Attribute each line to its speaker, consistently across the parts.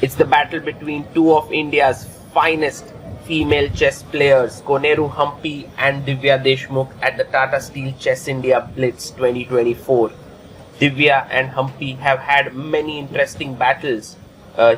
Speaker 1: It's the battle between two of India's finest female chess players, Koneru Humpy and Divya Deshmukh at the Tata Steel Chess India Blitz 2024. Divya and Humpy have had many interesting battles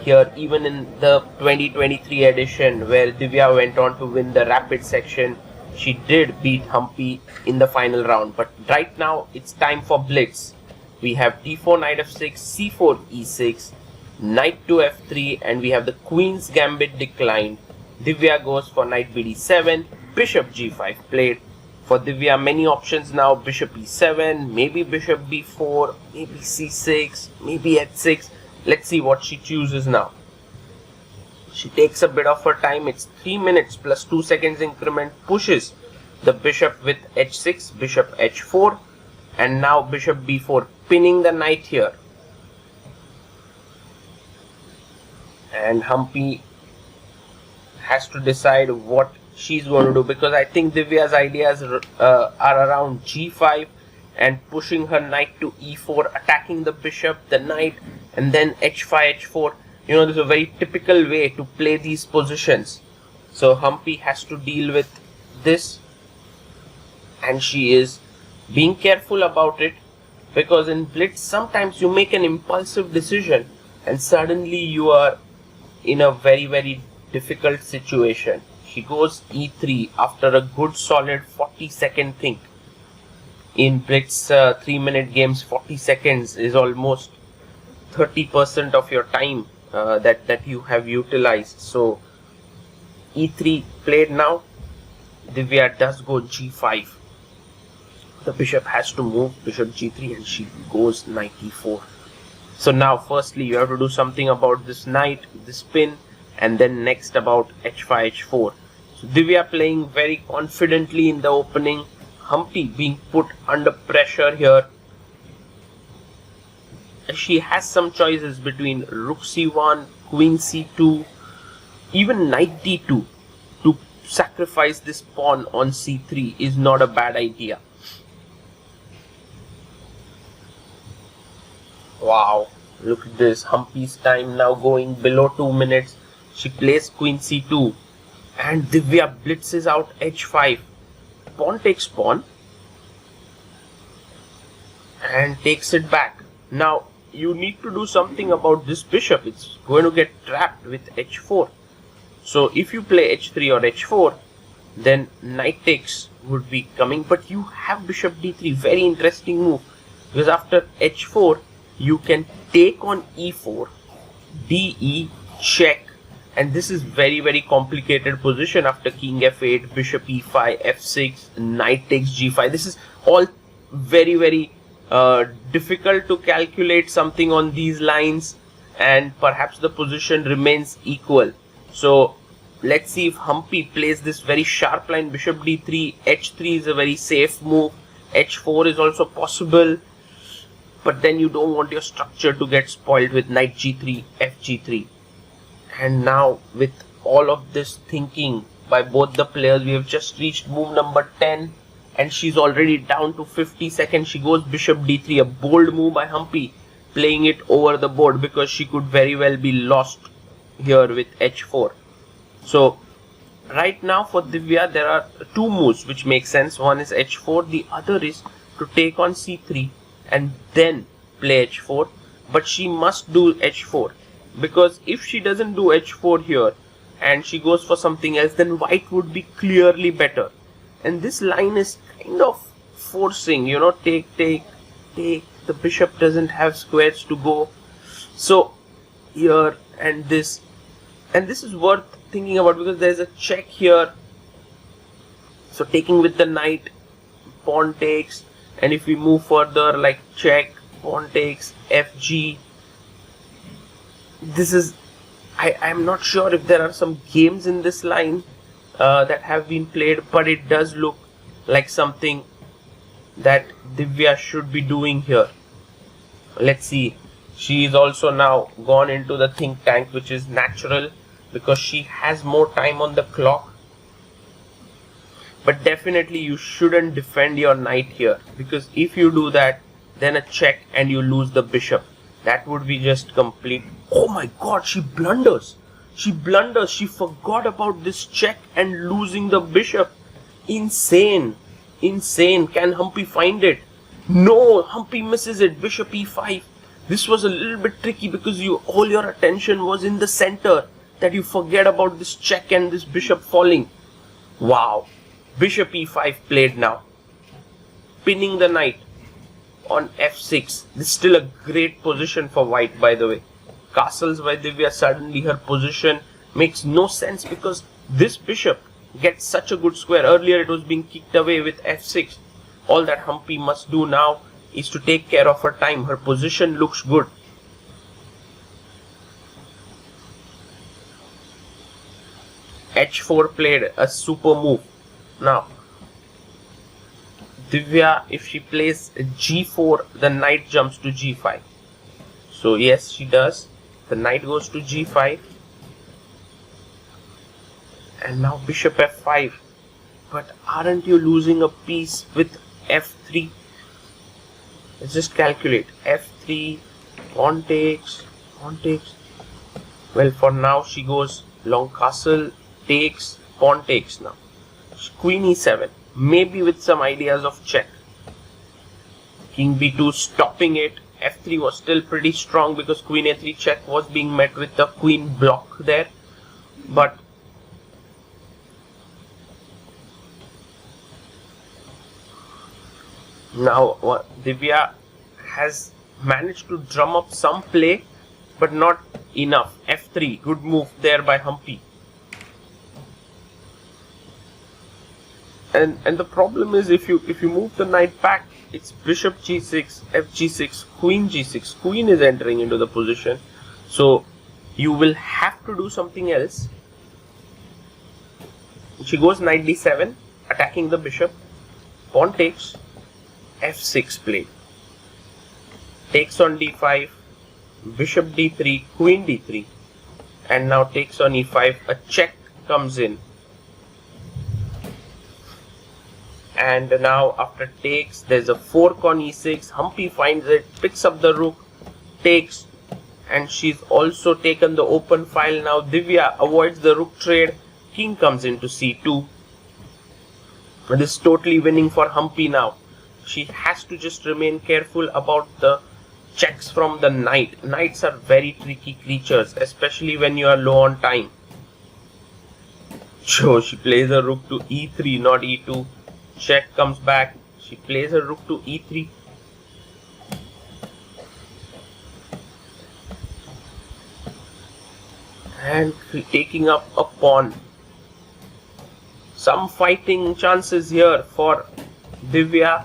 Speaker 1: here, even in the 2023 edition where Divya went on to win the rapid section. She did beat Humpy in the final round, but right now it's time for Blitz. We have d4 knight f6, c4 e6, knight to f3, and we have the queen's gambit declined. Divya goes for knight bd7, bishop g5 played. For Divya, many options now: bishop e7, maybe bishop b4, maybe c6, maybe h6. Let's see what she chooses now. She takes a bit of her time. It's 3 minutes plus 2 seconds increment, pushes the bishop with h6, bishop h4, and now bishop b4, pinning the knight here. And Humpy has to decide what she's going to do, because I think Divya's ideas are around g5 and pushing her knight to e4, attacking the bishop, the knight, and then h5, h4. You know, this is a very typical way to play these positions. So Humpy has to deal with this, and she is being careful about it, because in Blitz sometimes you make an impulsive decision and suddenly you are in a very difficult situation. She goes e3 after a good solid 40-second think. In Blitz 3-minute games, 40 seconds is almost 30% of your time that you have utilized. So e3 played now. Divya does go g5. The bishop has to move, bishop g3, and she goes knight e4. So now firstly you have to do something about this knight, this pin, and then next about h5, h4. So Divya playing very confidently in the opening. Humpy being put under pressure here. She has some choices between rook c1, queen c2, even knight d2. To sacrifice this pawn on c3 is not a bad idea. Wow, look at this. Humpy's time now going below 2 minutes. She plays queen c2 and Divya blitzes out h5. Pawn takes pawn and takes it back. Now you need to do something about this bishop. It's going to get trapped with h4. So if you play h3 or h4, then knight takes would be coming, but you have bishop d3. Very interesting move, because after h4 you can take on e4, de, check, and this is very complicated position after king f8, bishop e5, f6, knight takes g5. This is all very difficult to calculate something on these lines, and perhaps the position remains equal. So let's see if Humpy plays this very sharp line, bishop d3, h3 is a very safe move, h4 is also possible, but then you don't want your structure to get spoiled with knight g3, fg3. And now with all of this thinking by both the players, we have just reached move number 10 and she's already down to 50 seconds. She goes bishop d3, a bold move by Humpy, playing it over the board because she could very well be lost here with h4. So right now for Divya there are two moves which make sense. One is h4, the other is to take on c3 and then play h4, but she must do h4, because if she doesn't do h4 here and she goes for something else, then white would be clearly better. And this line is kind of forcing, you know, take, the bishop doesn't have squares to go. So here and this is worth thinking about, because there's a check here. So taking with the knight, pawn takes, and if we move further like check, pawn takes, fg. This is, I'm not sure if there are some games in this line that have been played, but it does look like something that Divya should be doing here. Let's see. She is also now gone into the think tank, which is natural because she has more time on the clock. But definitely you shouldn't defend your knight here, because if you do that, then a check and you lose the bishop. That would be just complete. Oh my god, she blunders. She blunders. She forgot about this check and losing the bishop. Insane. Insane. Can Humpy find it? No, Humpy misses it. Bishop e5. This was a little bit tricky because all your attention was in the center, that you forget about this check and this bishop falling. Wow. Bishop e5 played now. Pinning the knight on f6. This is still a great position for white, by the way. Castles by Divya. Suddenly her position makes no sense because this bishop gets such a good square. Earlier it was being kicked away with f6. All that Humpy must do now is to take care of her time. Her position looks good. h4 played a super move. Now Divya, if she plays g4, the knight jumps to g5. So yes, she does. The knight goes to g5. And now bishop f5. But aren't you losing a piece with f3? Let's just calculate. f3, pawn takes, pawn takes. Well, for now she goes long castle, takes, pawn takes now. Queen e7. Maybe with some ideas of check. King b2 stopping it. f3 was still pretty strong because queen a3 check was being met with the queen block there. But now Divya has managed to drum up some play, but not enough. f3, good move there by Humpy. And the problem is, if you move the knight back, it's bishop g6, fg6, queen g6. Queen is entering into the position, so you will have to do something else. She goes knight d7, attacking the bishop. Pawn takes, f6 played. Takes on d5, bishop d3, queen d3, and now takes on e5. A check comes in. And now after takes, there's a fork on e6. Humpy finds it, picks up the rook, takes, and she's also taken the open file. Now Divya avoids the rook trade. King comes into c2. This is totally winning for Humpy now. She has to just remain careful about the checks from the knight. Knights are very tricky creatures, especially when you are low on time. So she plays a rook to e3, not e2. Check comes back. She plays a rook to e3. And taking up a pawn. Some fighting chances here for Divya.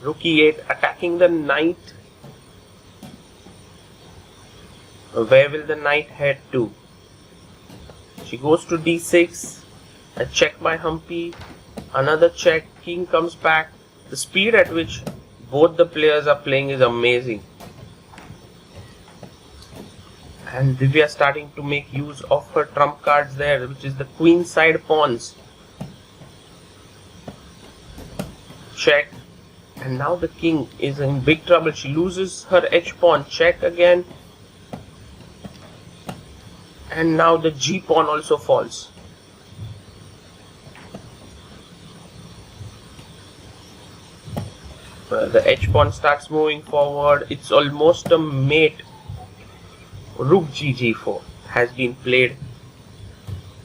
Speaker 1: Rook e8, attacking the knight. Where will the knight head to? She goes to d6. A check by Humpy. Another check. King comes back. The speed at which both the players are playing is amazing. And Divya starting to make use of her trump cards there, which is the queen side pawns. Check. And now the king is in big trouble. She loses her h pawn. Check again. And now the g pawn also falls. The h pawn starts moving forward. It's almost a mate. Rook g4 has been played,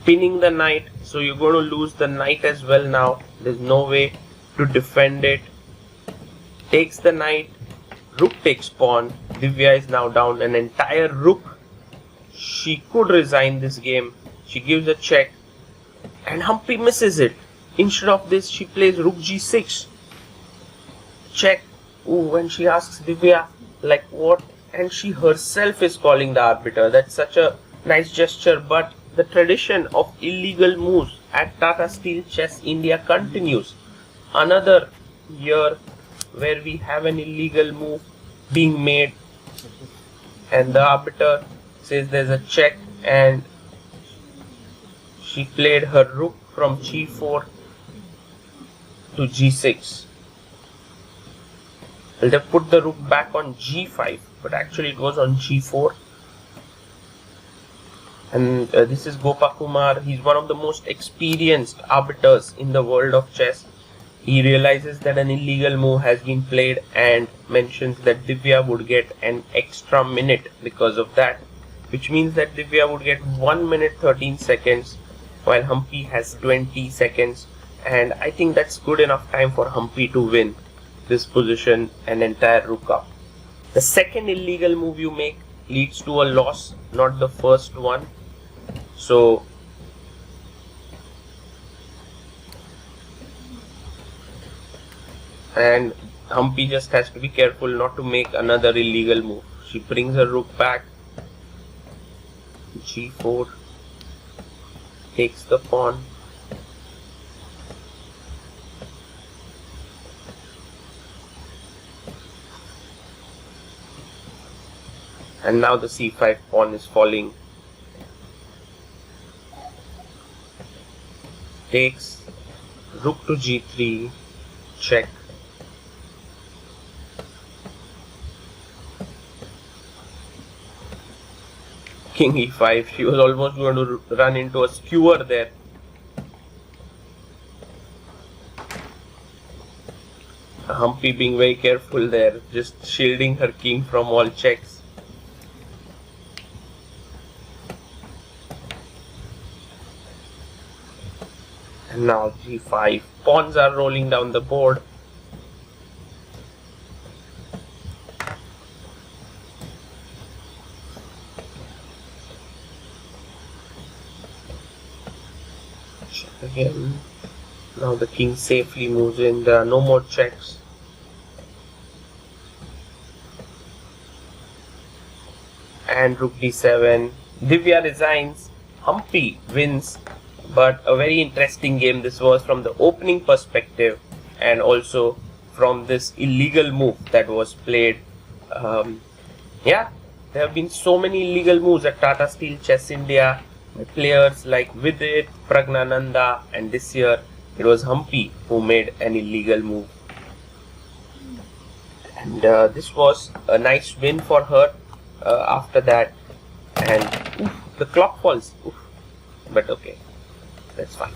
Speaker 1: pinning the knight. So you're going to lose the knight as well now. There's no way to defend it. Takes the knight. Rook takes pawn. Divya is now down an entire rook. She could resign this game. She gives a check, and Humpy misses it. Instead of this, she plays rook g6. Check. Ooh, and she asks Divya, like, what? And she herself is calling the arbiter. That's such a nice gesture. But the tradition of illegal moves at Tata Steel Chess India continues. Another year where we have an illegal move being made, and the arbiter says there's a check, and she played her rook from g4 to g6. They put the rook back on g5. but actually it was on g4. And this is Gopakumar. He's one of the most experienced arbiters in the world of chess. He realizes that an illegal move has been played and mentions that Divya would get an extra minute because of that, which means that Divya would get 1 minute 13 seconds while Humpy has 20 seconds, and I think that's good enough time for Humpy to win this position and entire rook up. The second illegal move you make leads to a loss, not the first one. So and Humpy just has to be careful not to make another illegal move. She brings her rook back, g4, takes the pawn, and now the c5 pawn is falling. Takes, rook to g3, check. King e5. She was almost going to run into a skewer there. Humpy being very careful there, just shielding her king from all checks. And now g5. Pawns are rolling down the board. Check again. Now the king safely moves in. There are no more checks. And rook d7. Divya resigns. Humpy wins. But a very interesting game this was from the opening perspective, and also from this illegal move that was played. Yeah, there have been so many illegal moves at Tata Steel Chess India by players like Vidit, Pragg, and this year it was Humpy who made an illegal move. And this was a nice win for her after that. And the clock falls. But okay. That's fine.